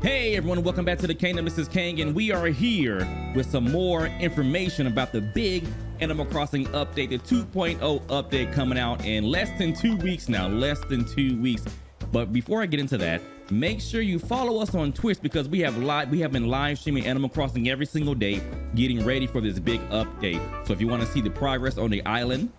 Hey everyone, welcome back to the Kingdom. This is Kang, and we are here with some more information about the big Animal Crossing update, the 2.0 update coming out in less than 2 weeks now, less than 2 weeks. But before I get into that, make sure you follow us on Twitch because we have been live streaming Animal Crossing every single day, getting ready for this big update. So if you want to see the progress on the island,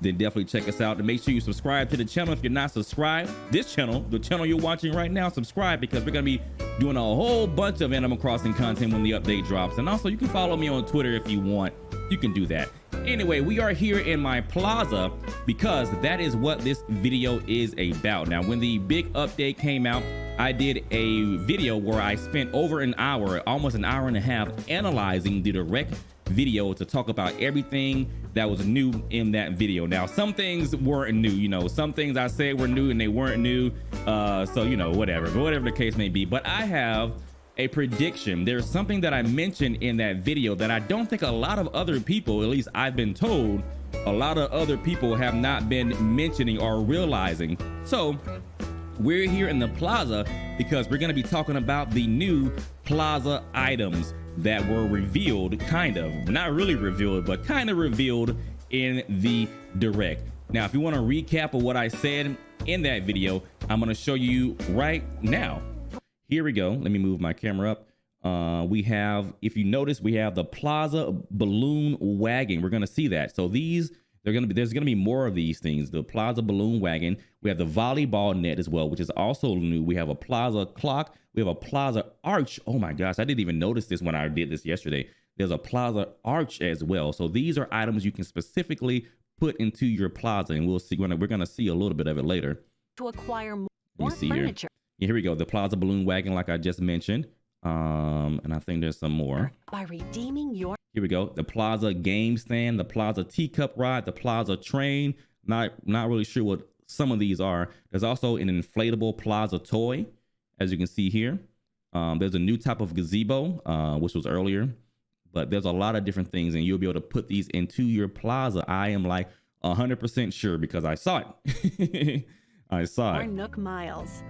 then definitely check us out, and make sure you subscribe to the channel if you're not subscribed. This channel, the channel you're watching right now, subscribe, because we're going to be doing a whole bunch of Animal Crossing content when the update drops. And also you can follow me on Twitter if you want. You can do that. Anyway, we are here in my plaza because that is what this video is about. Now, when the big update came out, I did a video where I spent over an hour, almost an hour and a half, analyzing the direct video to talk about everything that was new in that video. Now, some things weren't new, you know, some things I said were new and they weren't new, so you know, whatever the case may be. But I have a prediction. There's something that I mentioned in that video that I don't think a lot of other people, at least I've been told, a lot of other people have not been mentioning or realizing. So we're here in the plaza because we're going to be talking about the new plaza items that were revealed, kind of, not really revealed, but kind of revealed in the direct. Now, if you want a recap of what I said in that video, I'm going to show you right now. Here we go. Let me move my camera up. We have, if you notice, we have the Plaza Balloon Wagon. We're going to see that. So there's going to be more of these things. The Plaza Balloon Wagon. We have the volleyball net as well, which is also new. We have a Plaza Clock. We have a Plaza Arch. Oh my gosh, I didn't even notice this when I did this yesterday. There's a Plaza Arch as well. So these are items you can specifically put into your plaza, and we'll see. We're going to see a little bit of it later. To acquire more furniture. Here we go. The Plaza Balloon Wagon, like I just mentioned. And I think there's some more. By redeeming your... Here we go. The Plaza Game Stand, the Plaza Teacup Ride, the Plaza Train. Not really sure what some of these are. There's also an Inflatable Plaza Toy, as you can see here. There's a new type of gazebo, which was earlier. But there's a lot of different things, and you'll be able to put these into your plaza. I am like 100% sure because I saw it. I saw it. Nook Miles.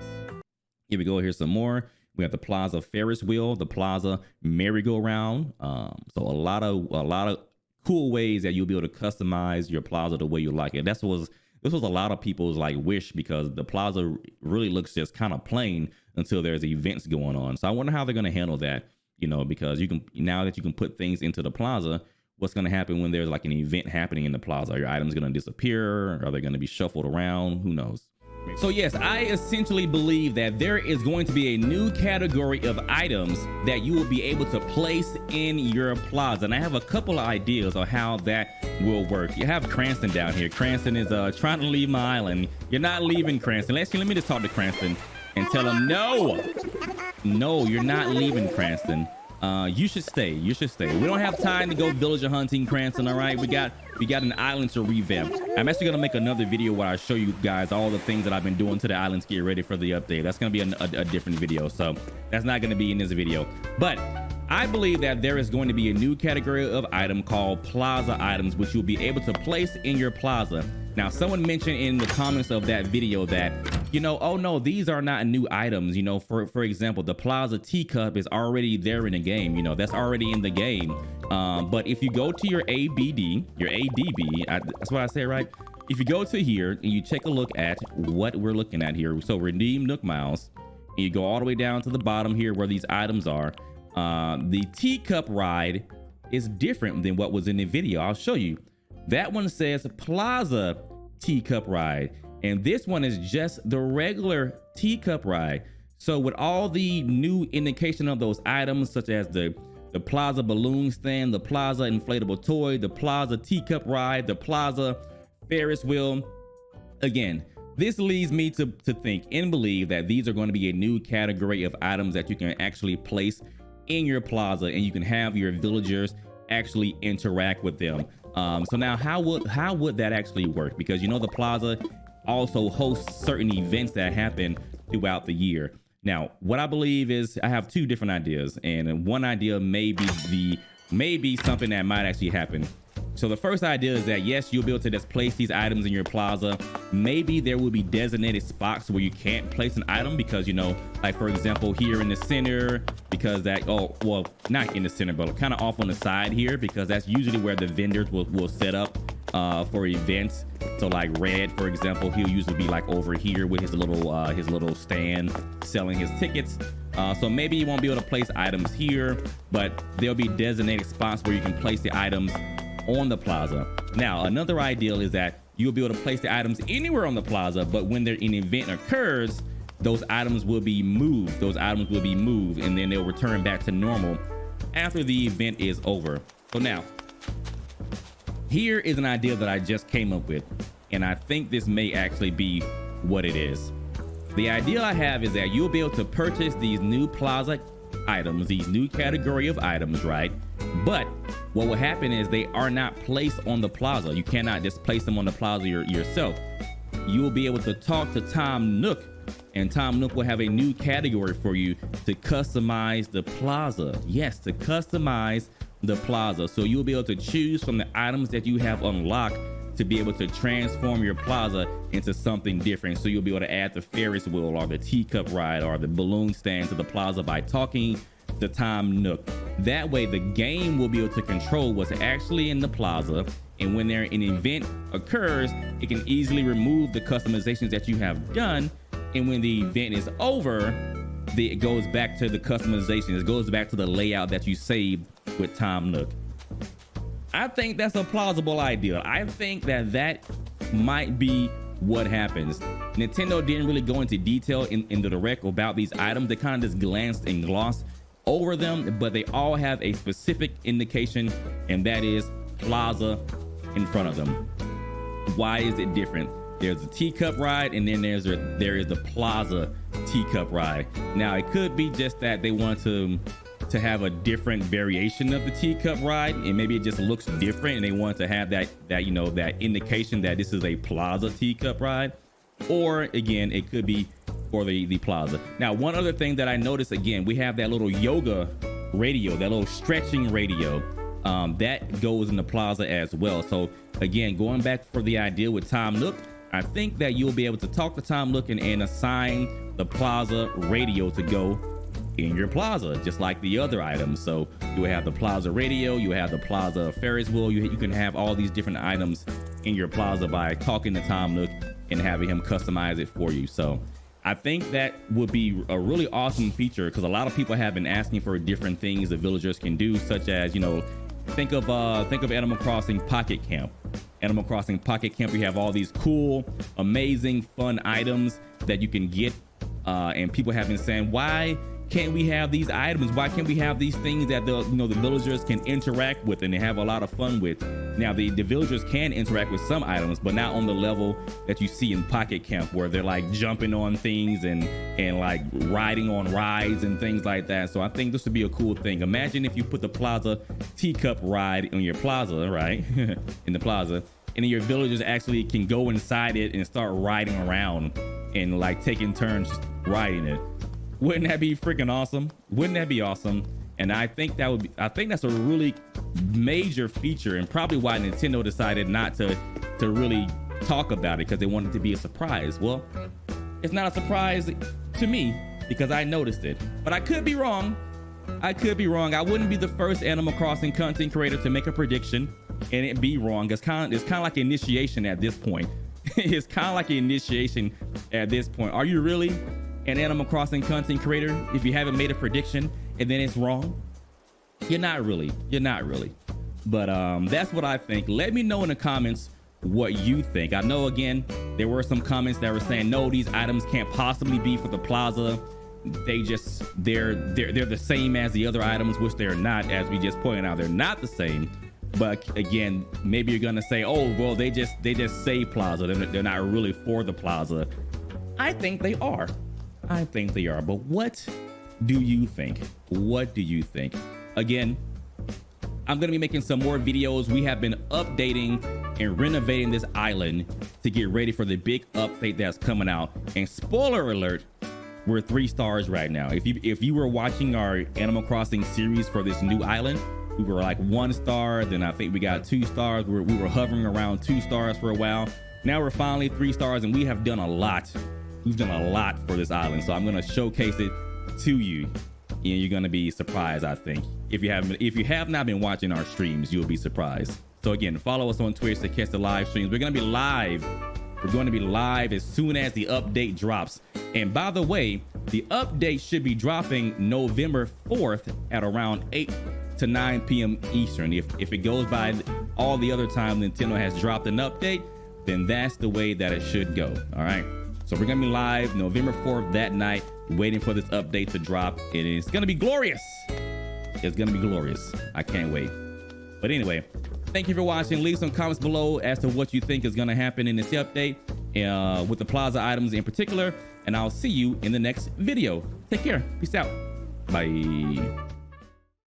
Here we go. Here's some more. We have the Plaza Ferris Wheel, the Plaza Merry-Go-Round. So a lot of cool ways that you'll be able to customize your plaza the way you like it. This was a lot of people's like wish, because the plaza really looks just kind of plain until there's events going on. So I wonder how they're going to handle that, you know, because now that you can put things into the plaza, what's going to happen when there's like an event happening in the plaza? Are your items going to disappear? Are they going to be shuffled around? Who knows? So yes, I essentially believe that there is going to be a new category of items that you will be able to place in your plaza. And I have a couple of ideas on how that will work. You have Cranston down here. Cranston is trying to leave my island. You're not leaving, Cranston. Let me just talk to Cranston and tell him, no, you're not leaving, Cranston. You should stay. We don't have time to go villager hunting, Cranston. All right, we got an island to revamp. I'm actually gonna make another video where I show you guys all the things that I've been doing to the islands to get ready for the update. That's gonna be a different video, so that's not gonna be in this video. But I believe that there is going to be a new category of item called plaza items, which you'll be able to place in your plaza. Now, someone mentioned in the comments of that video that, you know, oh no, these are not new items. You know, for example, the Plaza Teacup is already there in the game. You know, that's already in the game. But if you go to your ADB, that's what I say, right? If you go to here and you take a look at what we're looking at here, so redeem Nook Miles, and you go all the way down to the bottom here where these items are. The Teacup Ride is different than what was in the video. I'll show you. That one says Plaza Teacup Ride, and this one is just the regular Teacup Ride. So with all the new indication of those items, such as the Plaza Balloon Stand, the Plaza Inflatable Toy, the Plaza Teacup Ride, the Plaza Ferris Wheel, again, this leads me to think and believe that these are going to be a new category of items that you can actually place in your plaza, and you can have your villagers actually interact with them. So now how would that actually work? Because you know the plaza also hosts certain events that happen throughout the year. Now, what I believe is I have two different ideas, and one idea may be something that might actually happen. So the first idea is that yes, you'll be able to just place these items in your plaza. Maybe there will be designated spots where you can't place an item because, you know, like for example, here in the center, because that, oh, well, not in the center, but kind of off on the side here, because that's usually where the vendors will set up for events. So like Red, for example, he'll usually be like over here with his little stand selling his tickets. So maybe you won't be able to place items here, but there'll be designated spots where you can place the items on the plaza. Now, another ideal is that you'll be able to place the items anywhere on the plaza, but when an event occurs, those items will be moved. Those items will be moved, and then they'll return back to normal after the event is over. So now, here is an idea that I just came up with, and I think this may actually be what it is. The idea I have is that you'll be able to purchase these new plaza items, these new category of items, right? But what will happen is they are not placed on the plaza. You cannot just place them on the plaza yourself. You will be able to talk to Tom Nook, and Tom Nook will have a new category for you to customize the plaza. Yes, to customize the plaza. So you'll be able to choose from the items that you have unlocked to be able to transform your plaza into something different. So you'll be able to add the Ferris wheel or the teacup ride or the balloon stand to the plaza by talking to Tom Nook. That way the game will be able to control what's actually in the plaza, and when an event occurs, it can easily remove the customizations that you have done, and when the event is over, it goes back to the customization. It goes back to the layout that you saved with Tom Nook. I think that's a plausible idea. I think that might be what happens. Nintendo didn't really go into detail in the direct about these items. They kind of just glanced and glossed over them, but they all have a specific indication, and that is plaza in front of them. Why is it different? There's a teacup ride, and then there is the plaza teacup ride. Now it could be just that they want to have a different variation of the teacup ride, and maybe it just looks different, and they want to have that you know, that indication that this is a plaza teacup ride. Or again, it could be for the plaza. Now, one other thing that I noticed, again, we have that little yoga radio, that little stretching radio, that goes in the plaza as well. So again, going back for the idea with Tom Nook, I think that you'll be able to talk to Tom Nook and assign the plaza radio to go in your plaza, just like the other items. So you have the plaza radio, you have the plaza Ferris wheel, you can have all these different items in your plaza by talking to Tom Nook and having him customize it for you. So I think that would be a really awesome feature, because a lot of people have been asking for different things the villagers can do, such as, you know, think of Animal Crossing Pocket Camp. Animal Crossing Pocket Camp, you have all these cool, amazing, fun items that you can get, and people have been saying, why can't we have these items? Why can't we have these things that the villagers can interact with and they have a lot of fun with? Now, the villagers can interact with some items, but not on the level that you see in Pocket Camp, where they're like jumping on things and like riding on rides and things like that. So I think this would be a cool thing. Imagine if you put the plaza teacup ride on your plaza, right? In the plaza, and then your villagers actually can go inside it and start riding around and like taking turns riding it. Wouldn't that be freaking awesome? Wouldn't that be awesome? And I think that's a really major feature, and probably why Nintendo decided not to really talk about it, because they wanted it to be a surprise. Well, it's not a surprise to me because I noticed it, but I could be wrong. I wouldn't be the first Animal Crossing content creator to make a prediction and it be wrong. It's kind of like initiation at this point. It's kind of like an initiation at this point. Are you really an Animal Crossing content creator if you haven't made a prediction and then it's wrong? You're not really. But that's what I think. Let me know in the comments what you think. I know, again, there were some comments that were saying, no, these items can't possibly be for the plaza. They're the same as the other items, which they're not. As we just pointed out, they're not the same. But again, maybe you're gonna say, oh, well, they just say plaza. They're not really for the plaza. I think they are. But what do you think? Again, I'm going to be making some more videos. We have been updating and renovating this island to get ready for the big update that's coming out. And spoiler alert, we're 3 stars right now. If you were watching our Animal Crossing series for this new island, We were like 1 star, then I think we got 2 stars. We were hovering around 2 stars for a while. Now we're finally 3 stars, and we have done a lot. We've done a lot for this island, so I'm gonna showcase it to you, and you're gonna be surprised. I think if you have not been watching our streams, you'll be surprised. So again, follow us on Twitch to catch the live streams. We're gonna be live. We're going to be live as soon as the update drops. And by the way, the update should be dropping November 4th at around 8 to 9 p.m. Eastern. If it goes by all the other time Nintendo has dropped an update, then that's the way that it should go. All right. So we're going to be live November 4th that night, waiting for this update to drop. And it's going to be glorious. It's going to be glorious. I can't wait. But anyway, thank you for watching. Leave some comments below as to what you think is going to happen in this update with the Plaza items in particular. And I'll see you in the next video. Take care. Peace out. Bye.